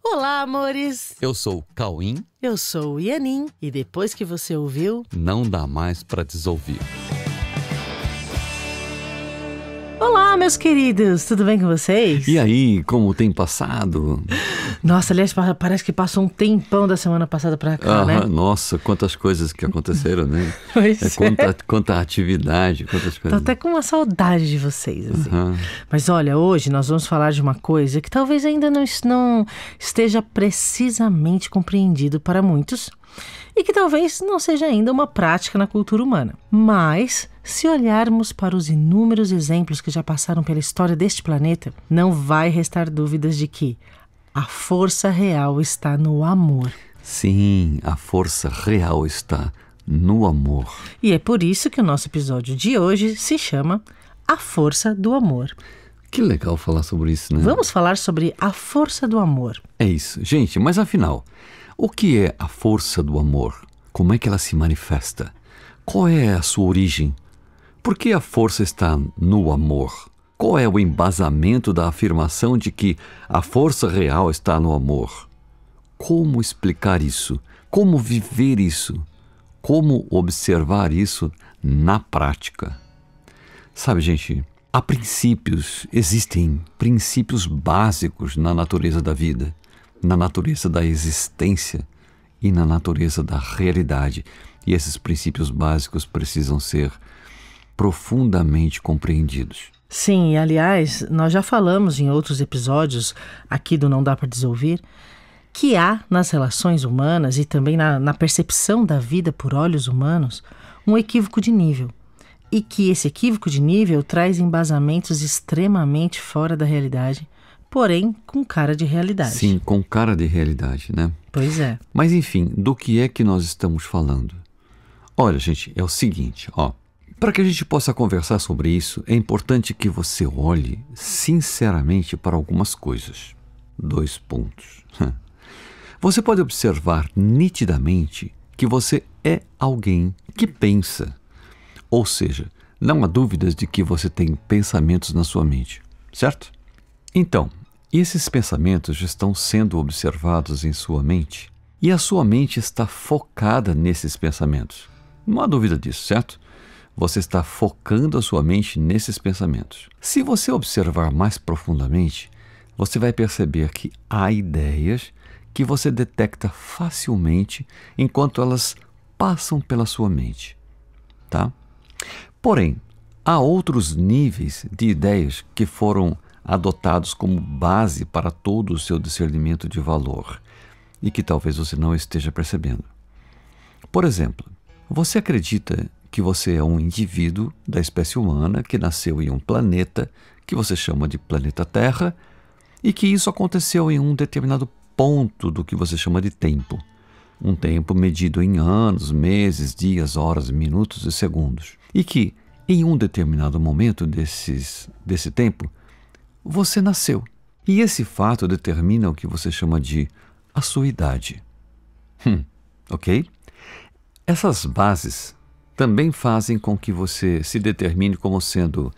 Olá, amores! Eu sou o Cauim. Eu sou o Ianin. E depois que você ouviu, não dá mais pra desouvir. Olá, meus queridos! Tudo bem com vocês? E aí, como tem passado? Nossa, aliás, parece que passou um tempão da semana passada pra cá, né? Nossa, quantas coisas que aconteceram, né? Pois quanta atividade, quantas coisas. Tô até com uma saudade de vocês, assim. Mas olha, hoje nós vamos falar de uma coisa que talvez ainda não esteja precisamente compreendido para muitos e que talvez não seja ainda uma prática na cultura humana. Mas, se olharmos para os inúmeros exemplos que já passaram pela história deste planeta, não vai restar dúvidas de que a força real está no amor. Sim, a força real está no amor. E é por isso que o nosso episódio de hoje se chama A Força do Amor. Que legal falar sobre isso, né? Vamos falar sobre a força do amor. É isso. Gente, mas afinal, o que é a força do amor? Como é que ela se manifesta? Qual é a sua origem? Por que a força está no amor? Qual é o embasamento da afirmação de que a força real está no amor? Como explicar isso? Como viver isso? Como observar isso na prática? Sabe, gente, existem princípios básicos na natureza da vida, na natureza da existência e na natureza da realidade. E esses princípios básicos precisam ser profundamente compreendidos. Sim, e aliás, nós já falamos em outros episódios aqui do Não Dá Para Desouvir que há nas relações humanas e também na percepção da vida por olhos humanos um equívoco de nível. E que esse equívoco de nível traz embasamentos extremamente fora da realidade, porém com cara de realidade. Sim, com cara de realidade, né? Pois é. Mas enfim, do que é que nós estamos falando? Olha, gente, é o seguinte, para que a gente possa conversar sobre isso, é importante que você olhe sinceramente para algumas coisas. 2 pontos. Você pode observar nitidamente que você é alguém que pensa. Ou seja, não há dúvidas de que você tem pensamentos na sua mente, certo? Então, esses pensamentos estão sendo observados em sua mente e a sua mente está focada nesses pensamentos. Não há dúvida disso, certo? Você está focando a sua mente nesses pensamentos. Se você observar mais profundamente, você vai perceber que há ideias que você detecta facilmente enquanto elas passam pela sua mente, tá? Porém, há outros níveis de ideias que foram adotados como base para todo o seu discernimento de valor e que talvez você não esteja percebendo. Por exemplo, você acredita que você é um indivíduo da espécie humana que nasceu em um planeta que você chama de planeta Terra e que isso aconteceu em um determinado ponto do que você chama de tempo. Um tempo medido em anos, meses, dias, horas, minutos e segundos. E que, em um determinado momento desse tempo, você nasceu. E esse fato determina o que você chama de a sua idade. Ok? Essas bases também fazem com que você se determine como sendo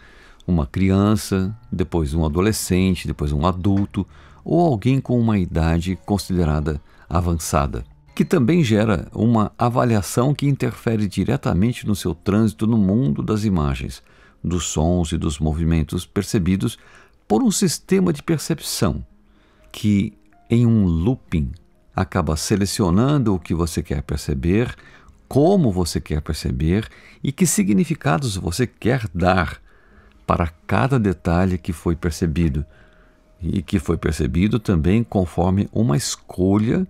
uma criança, depois um adolescente, depois um adulto ou alguém com uma idade considerada avançada, que também gera uma avaliação que interfere diretamente no seu trânsito no mundo das imagens, dos sons e dos movimentos percebidos por um sistema de percepção que, em um looping, acaba selecionando o que você quer perceber, como você quer perceber e que significados você quer dar para cada detalhe que foi percebido. E que foi percebido também conforme uma escolha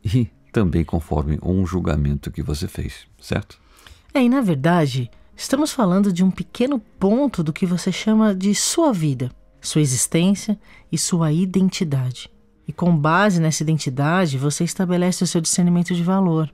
e também conforme um julgamento que você fez, certo? E na verdade, estamos falando de um pequeno ponto do que você chama de sua vida, sua existência e sua identidade. E com base nessa identidade, você estabelece o seu discernimento de valor,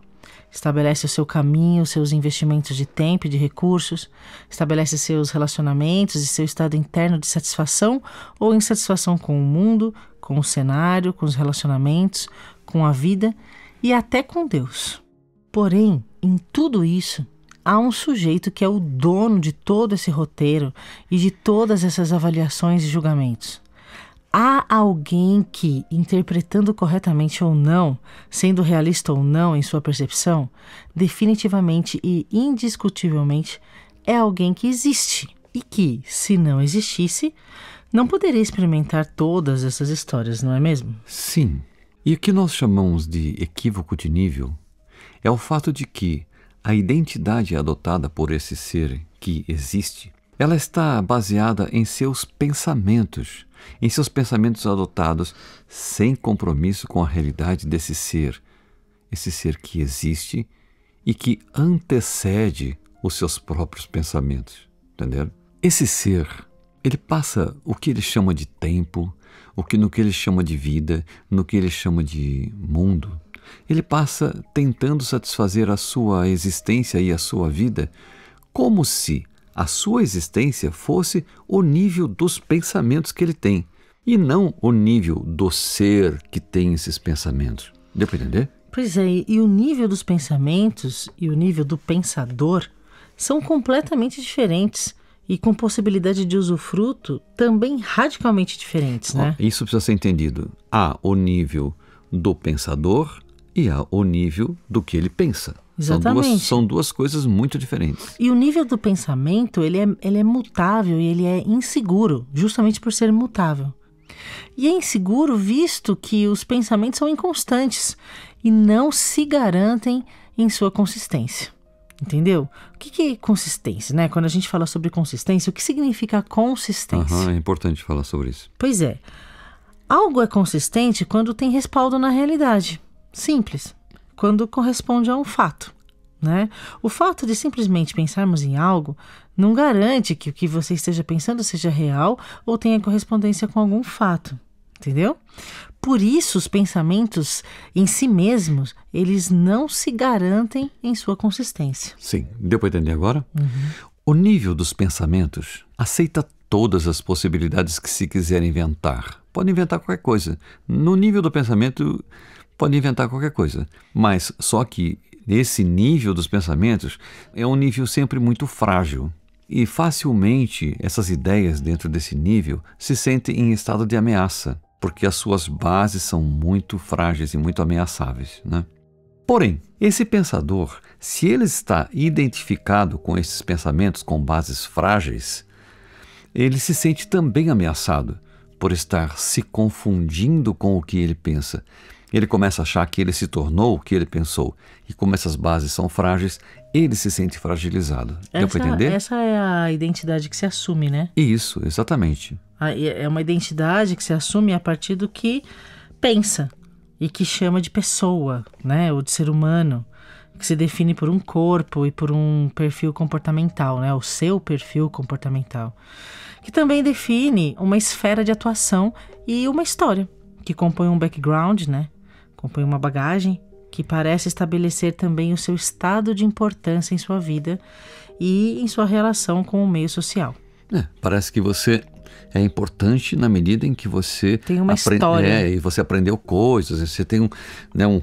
estabelece o seu caminho, os seus investimentos de tempo e de recursos, estabelece seus relacionamentos e seu estado interno de satisfação ou insatisfação com o mundo, com o cenário, com os relacionamentos, com a vida e até com Deus. Porém, em tudo isso, há um sujeito que é o dono de todo esse roteiro e de todas essas avaliações e julgamentos. há alguém que, interpretando corretamente ou não, sendo realista ou não em sua percepção, definitivamente e indiscutivelmente é alguém que existe e que, se não existisse, não poderia experimentar todas essas histórias, não é mesmo? Sim. E o que nós chamamos de equívoco de nível é o fato de que a identidade adotada por esse ser que existe, ela está baseada em seus pensamentos adotados sem compromisso com a realidade desse ser, esse ser que existe e que antecede os seus próprios pensamentos, entendeu? Esse ser, ele passa o que ele chama de tempo, no que ele chama de vida, no que ele chama de mundo. Ele passa tentando satisfazer a sua existência e a sua vida como se a sua existência fosse o nível dos pensamentos que ele tem e não o nível do ser que tem esses pensamentos. Deu para entender? Pois é, e o nível dos pensamentos e o nível do pensador são completamente diferentes e com possibilidade de usufruto também radicalmente diferentes, né? Isso precisa ser entendido. Há o nível do pensador e há o nível do que ele pensa. Exatamente. São duas coisas muito diferentes. E o nível do pensamento, ele é mutável e ele é inseguro, justamente por ser mutável. E é inseguro visto que os pensamentos são inconstantes e não se garantem em sua consistência. Entendeu? O que é consistência, né? Quando a gente fala sobre consistência, o que significa consistência? É importante falar sobre isso. Pois é. Algo é consistente quando tem respaldo na realidade. Simples. Quando corresponde a um fato, né? O fato de simplesmente pensarmos em algo não garante que o que você esteja pensando seja real ou tenha correspondência com algum fato, entendeu? Por isso, os pensamentos em si mesmos, eles não se garantem em sua consistência. Sim, deu para entender agora? O nível dos pensamentos aceita todas as possibilidades que se quiser inventar. Pode inventar qualquer coisa. No nível do pensamento, pode inventar qualquer coisa. Mas só que esse nível dos pensamentos é um nível sempre muito frágil. E facilmente essas ideias dentro desse nível se sentem em estado de ameaça, porque as suas bases são muito frágeis e muito ameaçáveis, né? Porém, esse pensador, se ele está identificado com esses pensamentos com bases frágeis, ele se sente também ameaçado por estar se confundindo com o que ele pensa. Ele começa a achar que ele se tornou o que ele pensou. E como essas bases são frágeis, ele se sente fragilizado. Deu para entender? Essa é a identidade que se assume, né? Isso, exatamente. É uma identidade que se assume a partir do que pensa e que chama de pessoa, né? Ou de ser humano, que se define por um corpo e por um perfil comportamental, né? O seu perfil comportamental, que também define uma esfera de atuação e uma história, que compõe um background, né? Compõe uma bagagem que parece estabelecer também o seu estado de importância em sua vida e em sua relação com o meio social. Parece que você é importante na medida em que você tem uma história. E você aprendeu coisas, você tem um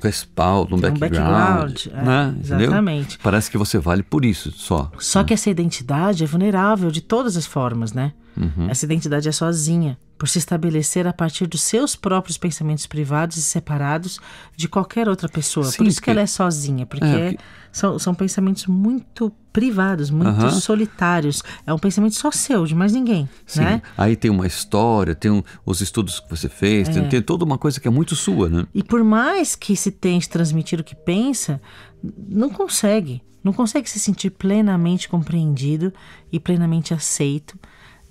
respaldo, um background. Né? Exatamente. Entendeu? Parece que você vale por isso só. Só que essa identidade é vulnerável de todas as formas, né? Essa identidade é sozinha, por se estabelecer a partir dos seus próprios pensamentos privados e separados de qualquer outra pessoa. Sim, por isso que ela é sozinha, porque são pensamentos muito privados, muito solitários. É um pensamento só seu, de mais ninguém. Sim, né? Aí tem uma história, tem os estudos que você fez, tem toda uma coisa que é muito sua, né? E por mais que se tente transmitir o que pensa, não consegue se sentir plenamente compreendido e plenamente aceito,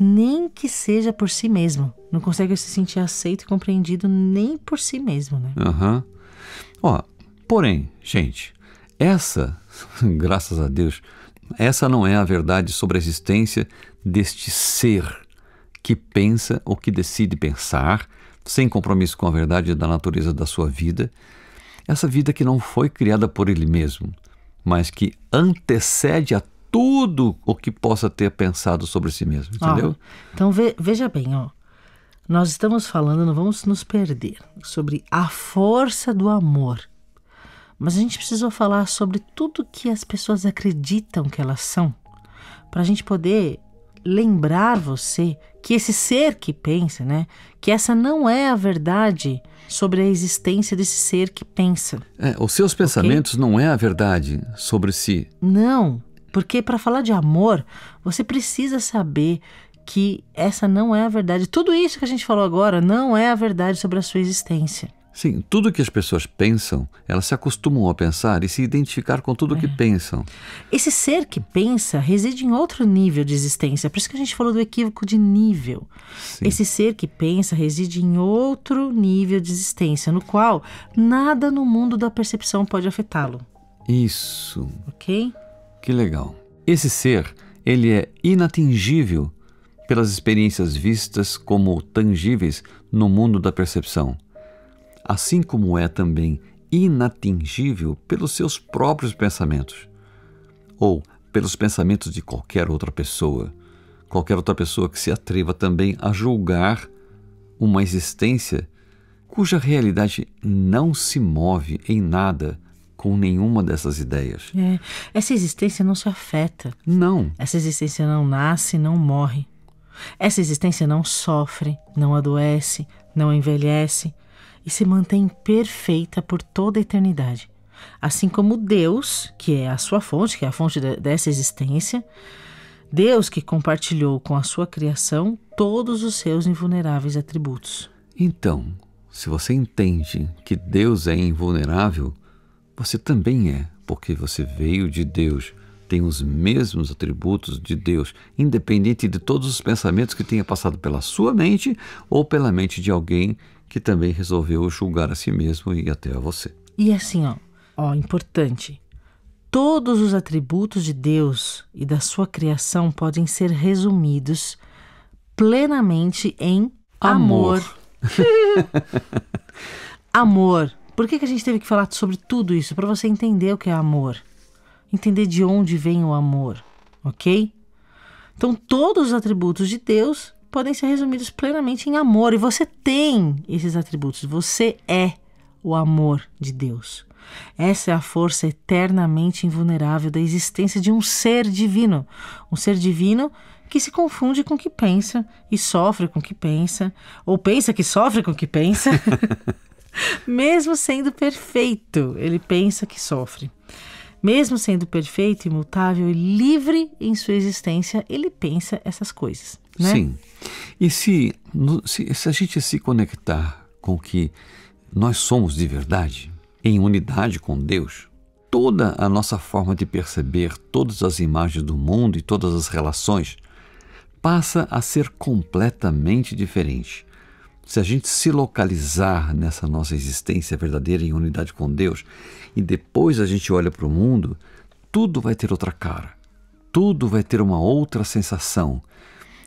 nem que seja por si mesmo. Não consegue se sentir aceito e compreendido nem por si mesmo, né? Porém, gente, essa, graças a Deus, essa não é a verdade sobre a existência deste ser que pensa ou que decide pensar, sem compromisso com a verdade da natureza da sua vida. Essa vida que não foi criada por ele mesmo, mas que antecede a tudo o que possa ter pensado sobre si mesmo, entendeu? Então veja bem, nós estamos falando, não vamos nos perder, sobre a força do amor. Mas a gente precisou falar sobre tudo que as pessoas acreditam que elas são, para a gente poder lembrar você que esse ser que pensa, né, que essa não é a verdade sobre a existência desse ser que pensa. Os seus pensamentos não é a verdade sobre si. Não, porque para falar de amor, você precisa saber que essa não é a verdade. Tudo isso que a gente falou agora não é a verdade sobre a sua existência. Sim, tudo que as pessoas pensam, elas se acostumam a pensar e se identificar com tudo que pensam. Esse ser que pensa reside em outro nível de existência. Por isso que a gente falou do equívoco de nível. Sim. Esse ser que pensa reside em outro nível de existência, no qual nada no mundo da percepção pode afetá-lo. Isso. Ok? Que legal. Esse ser, ele é inatingível pelas experiências vistas como tangíveis no mundo da percepção, assim como é também inatingível pelos seus próprios pensamentos, ou pelos pensamentos de qualquer outra pessoa que se atreva também a julgar uma existência cuja realidade não se move em nada com nenhuma dessas ideias. Essa existência não se afeta. Não. Essa existência não nasce, não morre. Essa existência não sofre, não adoece, não envelhece e se mantém perfeita por toda a eternidade. Assim como Deus, que é a sua fonte, que é a fonte dessa existência, Deus que compartilhou com a sua criação todos os seus invulneráveis atributos. Então, se você entende que Deus é invulnerável, você também é, porque você veio de Deus, tem os mesmos atributos de Deus, independente de todos os pensamentos que tenha passado pela sua mente ou pela mente de alguém que também resolveu julgar a si mesmo e até a você. E assim, importante, todos os atributos de Deus e da sua criação podem ser resumidos plenamente em amor. Amor. Por que a gente teve que falar sobre tudo isso? Para você entender o que é amor. Entender de onde vem o amor, ok? Então, todos os atributos de Deus podem ser resumidos plenamente em amor. E você tem esses atributos. Você é o amor de Deus. Essa é a força eternamente invulnerável da existência de um ser divino. Um ser divino que se confunde com o que pensa e sofre com o que pensa. Ou pensa que sofre com o que pensa. Mesmo sendo perfeito, ele pensa que sofre. Mesmo sendo perfeito, imutável e livre em sua existência, ele pensa essas coisas, né? Sim. E se a gente se conectar com o que nós somos de verdade, em unidade com Deus, toda a nossa forma de perceber todas as imagens do mundo e todas as relações passa a ser completamente diferente. Se a gente se localizar nessa nossa existência verdadeira em unidade com Deus e depois a gente olha para o mundo, tudo vai ter outra cara, tudo vai ter uma outra sensação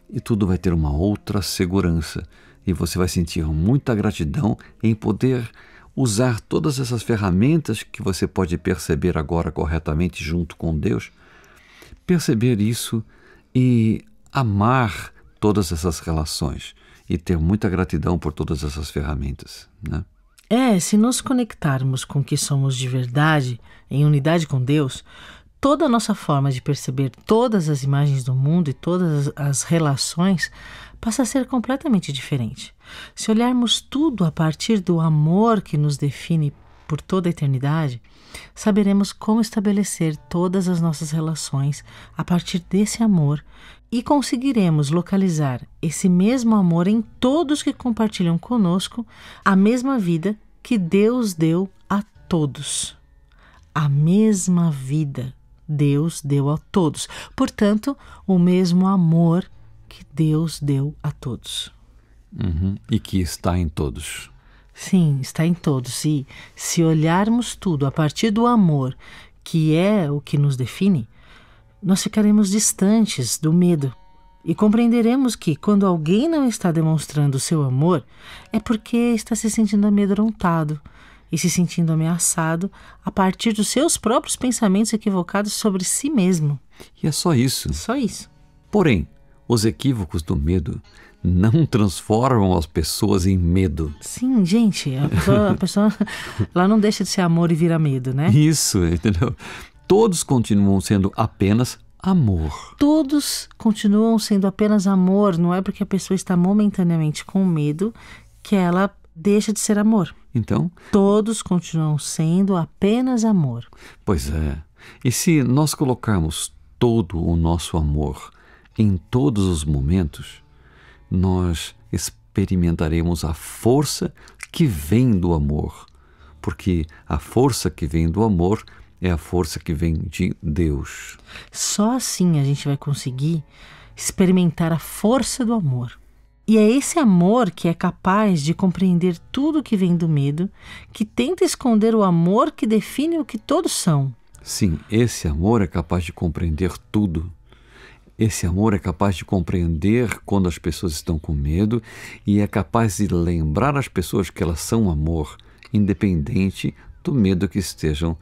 e tudo vai ter uma outra segurança e você vai sentir muita gratidão em poder usar todas essas ferramentas que você pode perceber agora corretamente junto com Deus, perceber isso e amar todas essas relações e ter muita gratidão por todas essas ferramentas, né? Se nos conectarmos com o que somos de verdade, em unidade com Deus, toda a nossa forma de perceber todas as imagens do mundo e todas as relações passa a ser completamente diferente. Se olharmos tudo a partir do amor que nos define por toda a eternidade, saberemos como estabelecer todas as nossas relações a partir desse amor e conseguiremos localizar esse mesmo amor em todos que compartilham conosco a mesma vida que Deus deu a todos. A mesma vida Deus deu a todos. Portanto, o mesmo amor que Deus deu a todos. E que está em todos. Sim, está em todos. E se olharmos tudo a partir do amor, que é o que nos define, nós ficaremos distantes do medo e compreenderemos que quando alguém não está demonstrando o seu amor, é porque está se sentindo amedrontado e se sentindo ameaçado a partir dos seus próprios pensamentos equivocados sobre si mesmo. E é só isso. Só isso. Porém, os equívocos do medo não transformam as pessoas em medo. Sim, gente, a pessoa ela não deixa de ser amor e vira medo, né? Isso, entendeu? Todos continuam sendo apenas amor. Todos continuam sendo apenas amor, não é porque a pessoa está momentaneamente com medo que ela deixa de ser amor. Então, Todos continuam sendo apenas amor. pois é. E se nós colocarmos todo o nosso amor em todos os momentos, nós experimentaremos a força que vem do amor. Porque a força que vem do amor é a força que vem de Deus. Só assim a gente vai conseguir experimentar a força do amor. E é esse amor que é capaz de compreender tudo que vem do medo, que tenta esconder o amor que define o que todos são. Sim, esse amor é capaz de compreender tudo. Esse amor é capaz de compreender quando as pessoas estão com medo e é capaz de lembrar as pessoas que elas são amor, independente do medo que estejam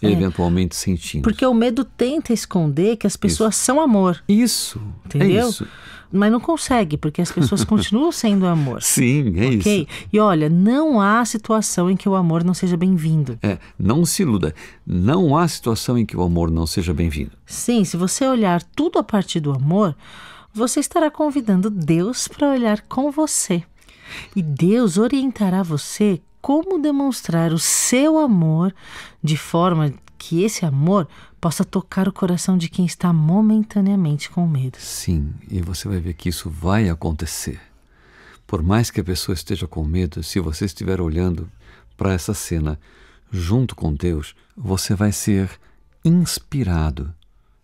eventualmente sentindo. Porque o medo tenta esconder que as pessoas são amor, Isso, entendeu? é isso. Mas não consegue, porque as pessoas continuam sendo amor. Sim, é Ok? isso. E olha, não há situação em que o amor não seja bem-vindo. Não se iluda. Não há situação em que o amor não seja bem-vindo. Sim, se você olhar tudo a partir do amor, você estará convidando Deus para olhar com você. E Deus orientará você como demonstrar o seu amor de forma que esse amor possa tocar o coração de quem está momentaneamente com medo. Sim, e você vai ver que isso vai acontecer. Por mais que a pessoa esteja com medo, se você estiver olhando para essa cena junto com Deus, você vai ser inspirado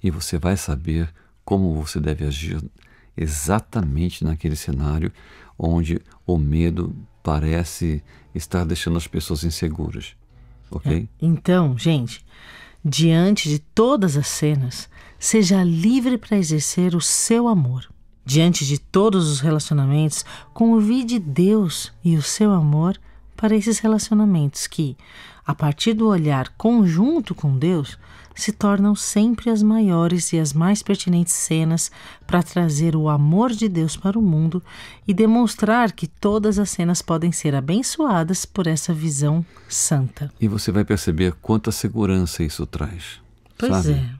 e você vai saber como você deve agir exatamente naquele cenário onde o medo parece estar deixando as pessoas inseguras. Ok? Então, gente, diante de todas as cenas, seja livre para exercer o seu amor. Diante de todos os relacionamentos, convide Deus e o seu amor para esses relacionamentos que, a partir do olhar conjunto com Deus, se tornam sempre as maiores e as mais pertinentes cenas para trazer o amor de Deus para o mundo e demonstrar que todas as cenas podem ser abençoadas por essa visão santa. E você vai perceber quanta segurança isso traz. Pois sabe? é.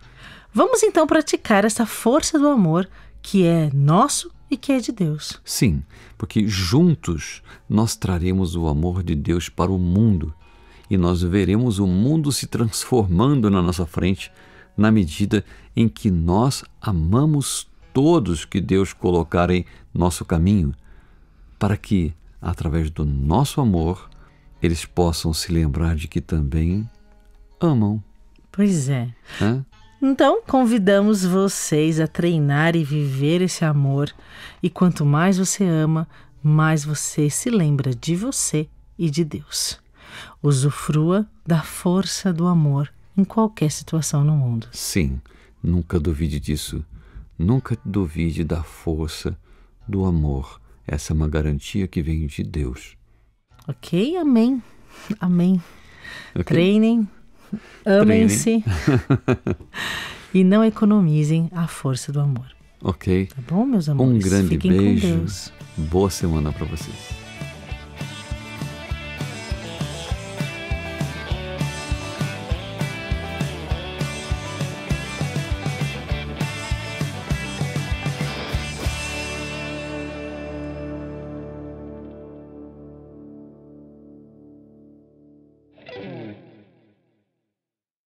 Vamos então praticar essa força do amor que é nosso e que é de Deus. Sim, porque juntos nós traremos o amor de Deus para o mundo e nós veremos o mundo se transformando na nossa frente na medida em que nós amamos todos que Deus colocar em nosso caminho, para que, através do nosso amor, eles possam se lembrar de que também amam. Pois é. Né? Então, convidamos vocês a treinar e viver esse amor. E quanto mais você ama, mais você se lembra de você e de Deus. Usufrua da força do amor em qualquer situação no mundo. Sim, nunca duvide disso. Nunca duvide da força do amor. Essa é uma garantia que vem de Deus. Ok? Amém. Amém. Okay? Treinem, amem-se e não economizem a força do amor. Ok? Tá bom, meus amores? Um grande Fiquem beijo. com Deus. Boa semana para vocês.